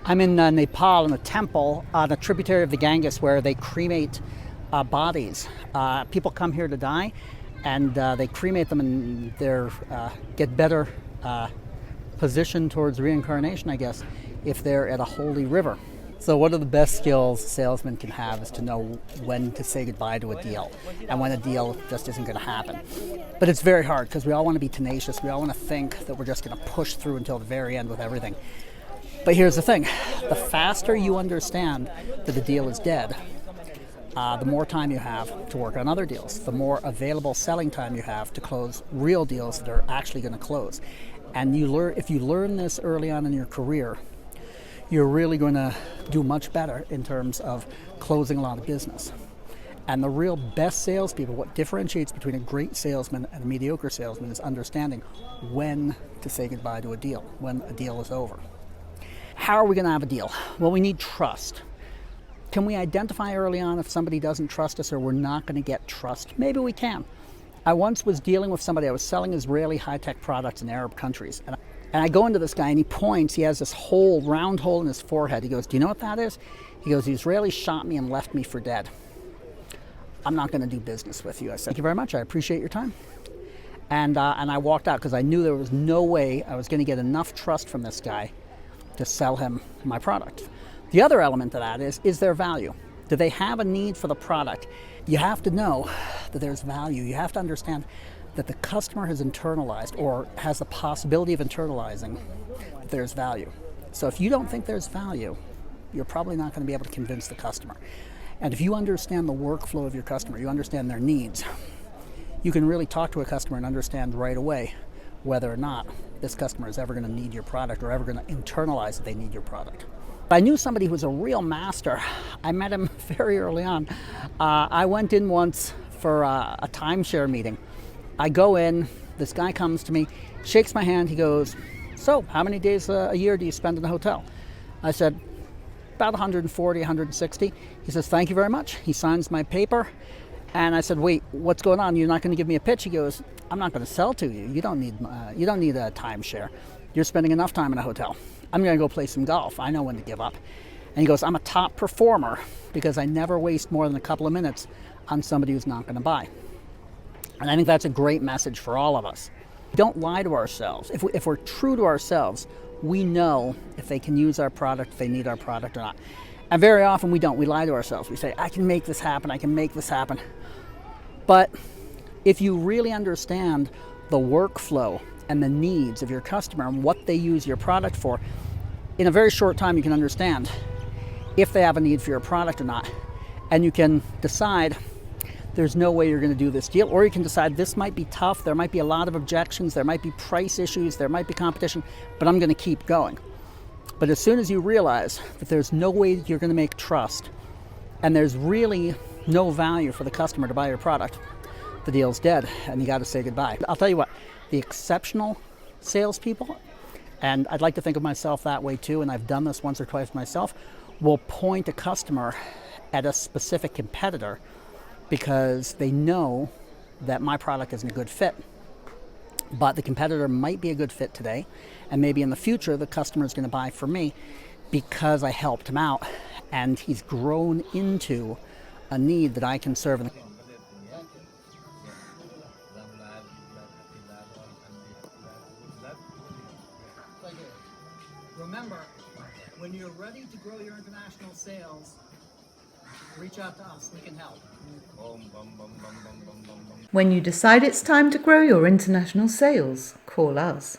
I'm in Nepal, in a temple on a tributary of the Ganges where they cremate bodies. People come here to die, and they cremate them, and they get better position towards reincarnation, I guess, if they're at a holy river. So one of the best skills salesmen can have is to know when to say goodbye to a deal and when a deal just isn't going to happen. But it's very hard because we all want to be tenacious. We all want to think that we're just going to push through until the very end with everything. But here's the thing. The faster you understand that the deal is dead, the more time you have to work on other deals, the more available selling time you have to close real deals that are actually going to close. And if you learn this early on in your career, you're really going to do much better in terms of closing a lot of business. And the real best salespeople, what differentiates between a great salesman and a mediocre salesman is understanding when to say goodbye to a deal, when a deal is over. How are we going to have a deal? Well, we need trust. Can we identify early on if somebody doesn't trust us or we're not going to get trust? Maybe we can. I once was dealing with somebody, I was selling Israeli high-tech products in Arab countries. And I go into this guy and he points, he has this round hole in his forehead. He goes, "Do you know what that is?" He goes, "The Israelis shot me and left me for dead. I'm not going to do business with you." I said, "Thank you very much, I appreciate your time." And I walked out because I knew there was no way I was going to get enough trust from this guy to sell him my product. The other element to that is their value. Do they have a need for the product? You have to know that there's value. You have to understand that the customer has internalized or has the possibility of internalizing that there's value. So if you don't think there's value, you're probably not going to be able to convince the customer. And if you understand the workflow of your customer, you understand their needs, you can really talk to a customer and understand right away whether or not this customer is ever going to need your product or ever going to internalize that they need your product. I knew somebody who was a real master. I met him very early on. I went in once for a timeshare meeting. I go in, this guy comes to me, shakes my hand, he goes, "So, how many days a year do you spend in the hotel?" I said, "About 140, 160. He says, "Thank you very much." He signs my paper. And I said, "Wait, what's going on? You're not going to give me a pitch?" He goes, "I'm not going to sell to you. You don't need a timeshare. You're spending enough time in a hotel. I'm going to go play some golf. I know when to give up." And he goes, "I'm a top performer because I never waste more than a couple of minutes on somebody who's not going to buy." And I think that's a great message for all of us. Don't lie to ourselves. If we're true to ourselves, we know if they can use our product, if they need our product or not. And very often we don't. We lie to ourselves. We say, "I can make this happen. I can make this happen." But if you really understand the workflow and the needs of your customer and what they use your product for, in a very short time you can understand if they have a need for your product or not. And you can decide there's no way you're going to do this deal, or you can decide this might be tough, there might be a lot of objections, there might be price issues, there might be competition, but I'm going to keep going. But as soon as you realize that there's no way that you're going to make trust and there's really no value for the customer to buy your product, the deal's dead and you got to say goodbye. I'll tell you what, the exceptional salespeople, and I'd like to think of myself that way too, and I've done this once or twice myself, will point a customer at a specific competitor because they know that my product isn't a good fit. But the competitor might be a good fit today, and maybe in the future the customer is going to buy from me because I helped him out and he's grown into a need that I can serve. Remember, when you're ready to grow your international sales, reach out to us, we can help. When you decide it's time to grow your international sales, call us.